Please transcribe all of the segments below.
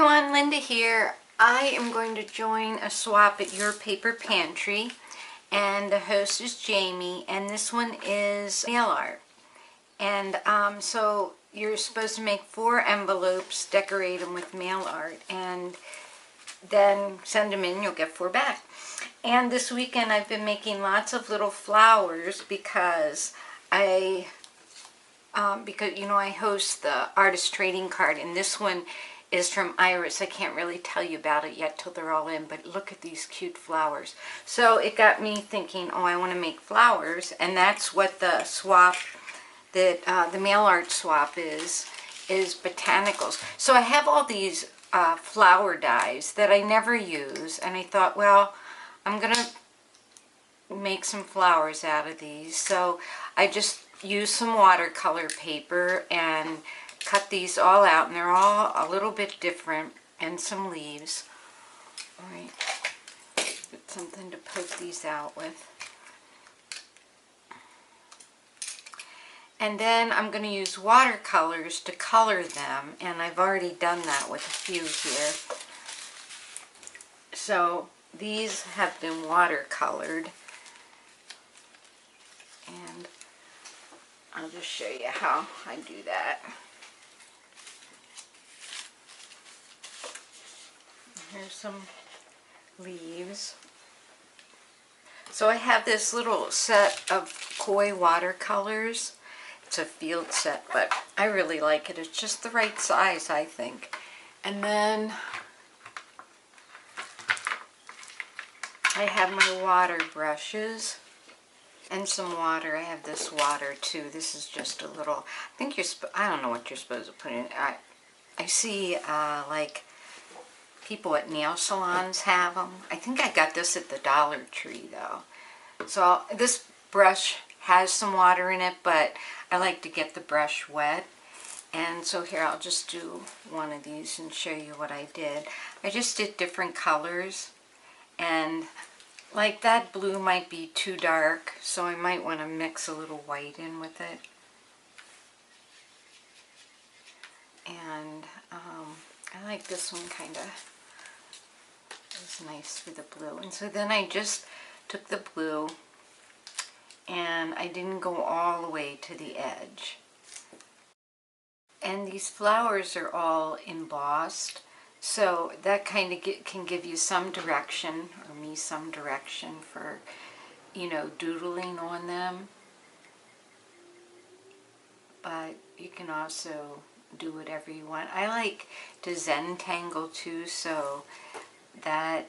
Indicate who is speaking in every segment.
Speaker 1: everyone, Linda here. I am going to join a swap at Your Paper Pantry, and the host is Jamie, and this one is nail art. And so you're supposed to make 4 envelopes, decorate them with mail art, and then send them in, you'll get 4 back. And this weekend I've been making lots of little flowers because I host the artist trading card, and this one is from Iris. I can't really tell you about it yet till they're all in, but look at these cute flowers. So it got me thinking, oh, I want to make flowers, and that's what the swap, that the mail art swap is botanicals. So I have all these flower dies that I never use, and I thought, well, I'm gonna make some flowers out of these. So I just used some watercolor paper and cut these all out, and they're all a little bit different, and some leaves. All right, get something to poke these out with. And then I'm going to use watercolors to color them, and I've already done that with a few here. So these have been watercolored, and I'll just show you how I do that. Here's some leaves. So I have this little set of koi watercolors. It's a field set, but I really like it. It's just the right size, I think. And then I have my water brushes and some water. I have this water too. This is just a little, I don't know what you're supposed to put in. I see like people at nail salons have them. I think I got this at the Dollar Tree though. So this brush has some water in it, but I like to get the brush wet. And so here, I'll just do one of these and show you what I did. I just did different colors, and like that blue might be too dark, so I might want to mix a little white in with it. And I like this one kind of. It's nice for the blue. And so then I just took the blue, and I didn't go all the way to the edge. And these flowers are all embossed, so that kind of can give you some direction, or me some direction for, doodling on them. But you can also do whatever you want. I like to Zentangle too, so that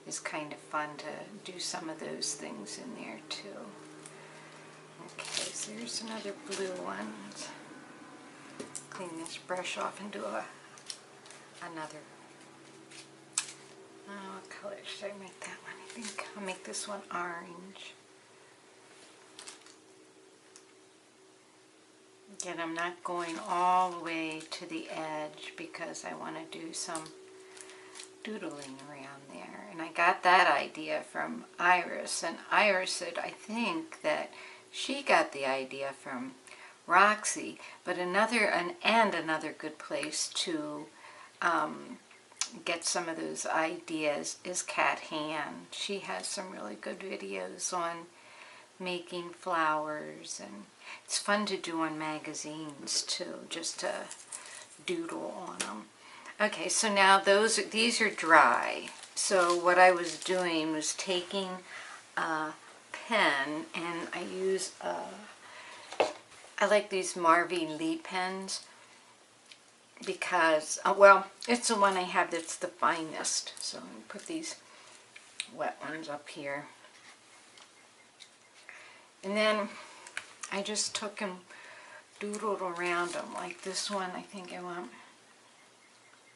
Speaker 1: is kind of fun to do some of those things in there too. Okay, so here's another blue one. Let's clean this brush off and do another. What color should I make that one? I think I'll make this one orange. Again, I'm not going all the way to the edge because I want to do some doodling around there. And I got that idea from Iris, and Iris said, I think that she got the idea from Roxy, but another good place to get some of those ideas is Kat Han. She has some really good videos on making flowers, and it's fun to do on magazines too, just to doodle on them. Okay, so now these are dry. So what I was doing was taking a pen, and I like these Marvy Lee pens because, well, it's the one I have that's the finest. So I'm going to put these wet ones up here. And then I just took and doodled around them. Like this one, I think I want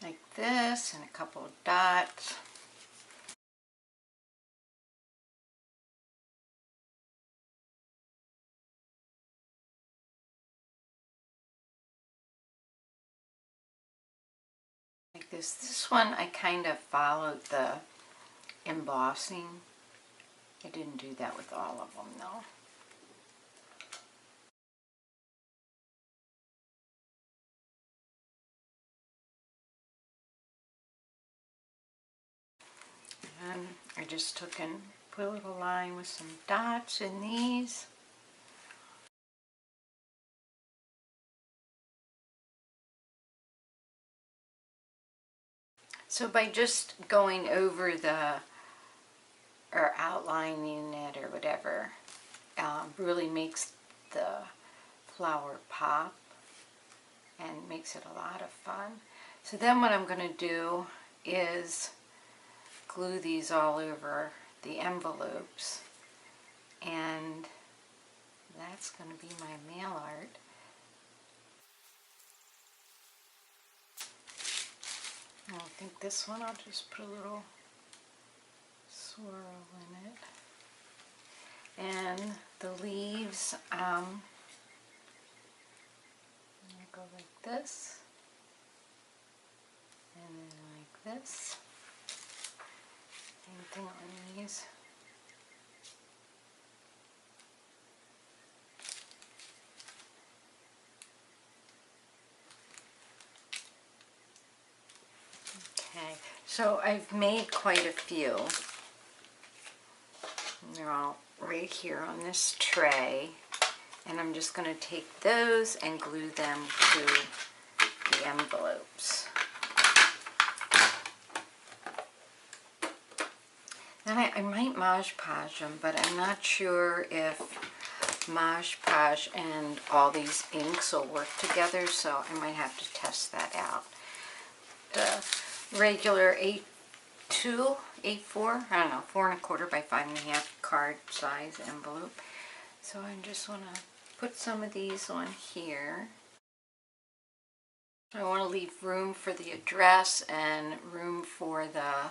Speaker 1: like this, and a couple of dots. Like this. This one I kind of followed the embossing. I didn't do that with all of them though. I just took and put a little line with some dots in these. So by just going over or outlining it or whatever, really makes the flower pop and makes it a lot of fun. So then what I'm going to do is glue these all over the envelopes, and that's going to be my mail art. I think this one I'll just put a little swirl in it. And the leaves, I go like this, and then like this. Same thing on these. Okay, so I've made quite a few. They're all right here on this tray, and I'm just going to take those and glue them to the envelopes. Then I might Mod Podge them, but I'm not sure if Mod Podge and all these inks will work together, so I might have to test that out. The regular A2, A4, I don't know, 4 1/4 by 5 1/2 card size envelope. So I just want to put some of these on here. I want to leave room for the address and room for the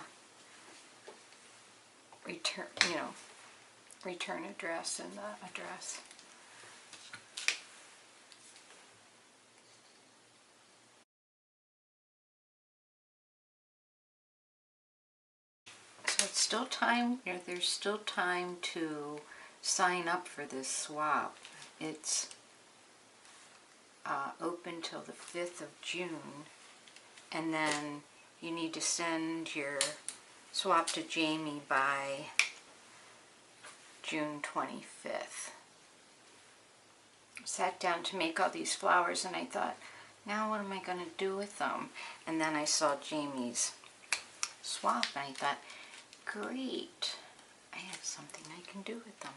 Speaker 1: return, return address and the address. So it's still time, there's still time to sign up for this swap. It's open till the 5th of June, and then you need to send your swap to Jamie by June 25th. I sat down to make all these flowers and I thought, now what am I going to do with them? And then I saw Jamie's swap and I thought, great, I have something I can do with them.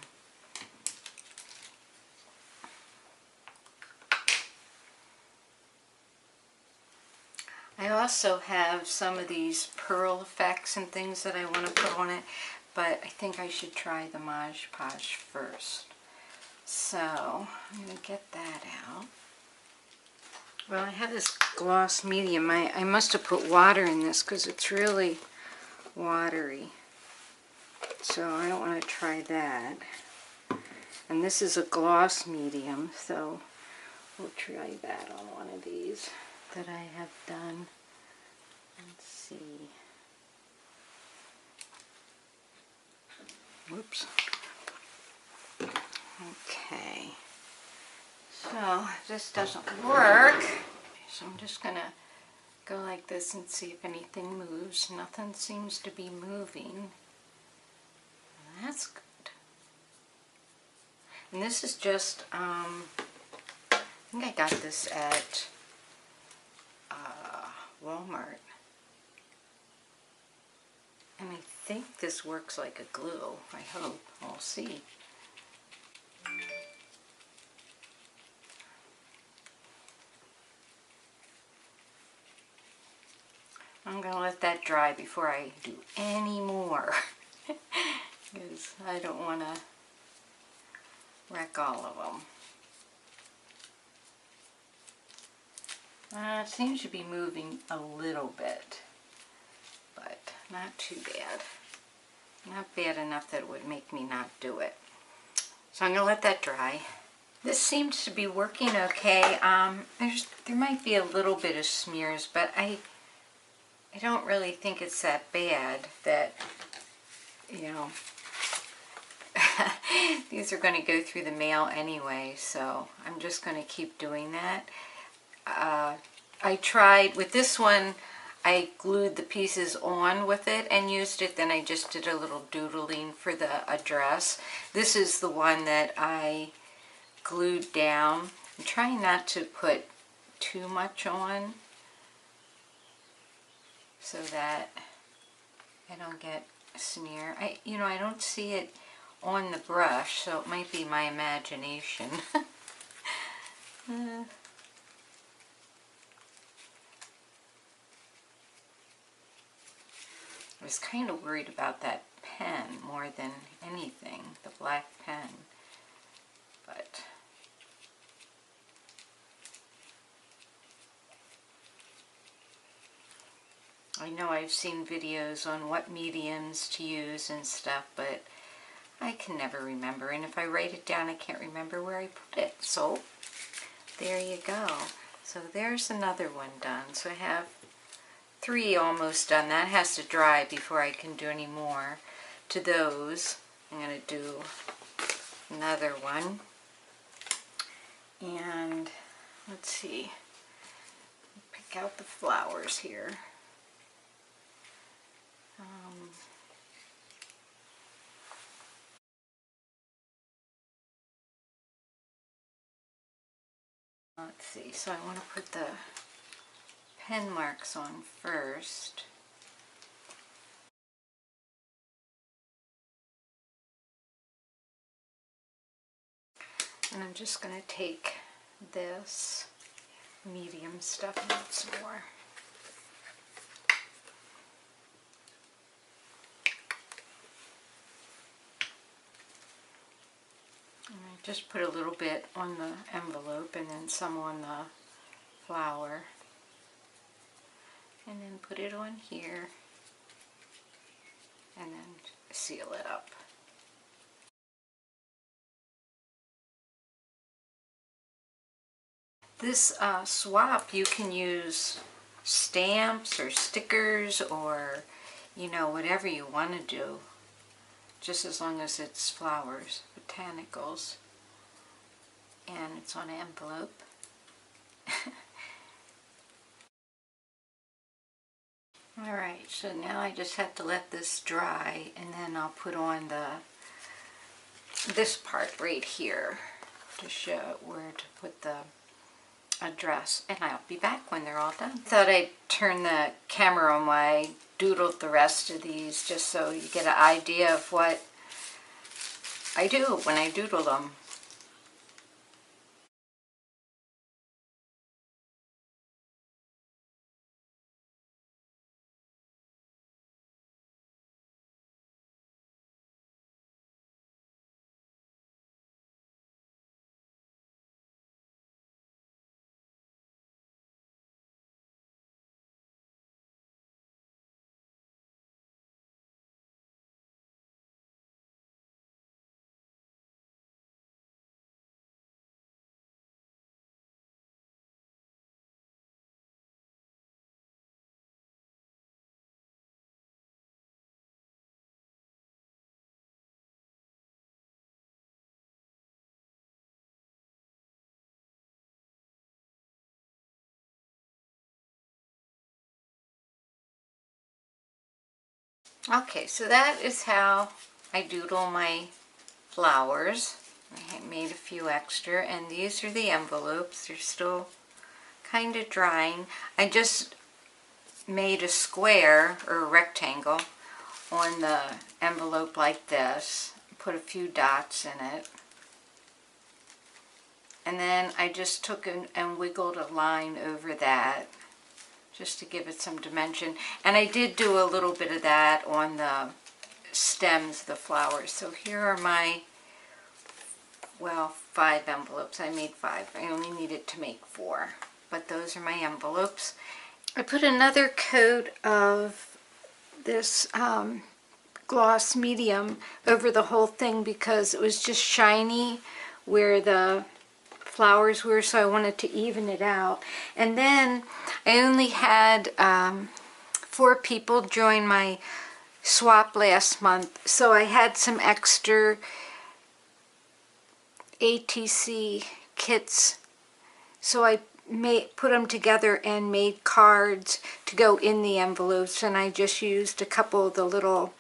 Speaker 1: I also have some of these pearl effects and things that I want to put on it, but I think I should try the Mod Podge first. So I'm going to get that out. Well, I have this gloss medium. I must have put water in this because it's really watery. So I don't want to try that. And this is a gloss medium, so we'll try that on one of these that I have done. Let's see. Whoops. Okay. So this doesn't work. So I'm just going to go like this and see if anything moves. Nothing seems to be moving. That's good. And this is just, I think I got this at Walmart. And I think this works like a glue. I hope. We'll see. I'm going to let that dry before I do any more. Because I don't want to wreck all of them. It seems to be moving a little bit, but not too bad. Not bad enough that it would make me not do it. So I'm going to let that dry. This seems to be working okay. There might be a little bit of smears, but I don't really think it's that bad that, these are going to go through the mail anyway, so I'm just going to keep doing that. I tried, with this one, I glued the pieces on with it and used it. Then I just did a little doodling for the address. This is the one that I glued down. I'm trying not to put too much on so that I don't get a smear. I don't see it on the brush, so it might be my imagination. I was kind of worried about that pen more than anything, the black pen, but I know I've seen videos on what mediums to use and stuff, but I can never remember, and if I write it down I can't remember where I put it. So there you go. So there's another one done. So I have 3 almost done. That has to dry before I can do any more to those. I'm going to do another one. And let's see, pick out the flowers here. Let's see, so I want to put the pen marks on first. And I'm just going to take this medium stuff and add some more. And I just put a little bit on the envelope and then some on the flower. And then put it on here and then seal it up. This swap, you can use stamps or stickers or, whatever you want to do, just as long as it's flowers, botanicals, and it's on an envelope. Alright, so now I just have to let this dry, and then I'll put on this part right here to show where to put the address, and I'll be back when they're all done. Thought I'd turn the camera on while I doodled the rest of these, just so you get an idea of what I do when I doodle them. Okay, so that is how I doodle my flowers. I made a few extra, and these are the envelopes. They're still kind of drying. I just made a square or a rectangle on the envelope like this, put a few dots in it, and then I just took and wiggled a line over that just to give it some dimension. And I did do a little bit of that on the stems of the flowers. So here are my, 5 envelopes. I made 5. I only needed to make 4. But those are my envelopes. I put another coat of this gloss medium over the whole thing because it was just shiny where the flowers were, so I wanted to even it out. And then I only had 4 people join my swap last month, so I had some extra ATC kits, so I put them together and made cards to go in the envelopes, and I just used a couple of the little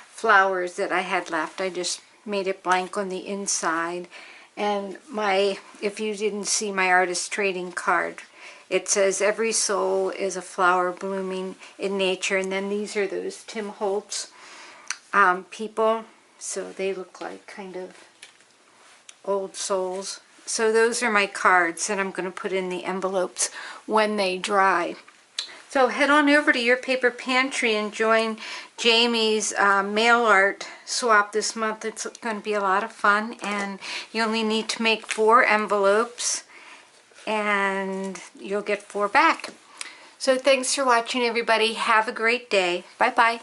Speaker 1: flowers that I had left. I just made it blank on the inside. And if you didn't see my artist trading card, it says every soul is a flower blooming in nature. And then these are those Tim Holtz people. So they look like kind of old souls. So those are my cards that I'm going to put in the envelopes when they dry. So head on over to Your Paper Pantry and join Jamie's mail art swap this month. It's going to be a lot of fun, and you only need to make 4 envelopes and you'll get 4 back. So thanks for watching, everybody. Have a great day. Bye-bye.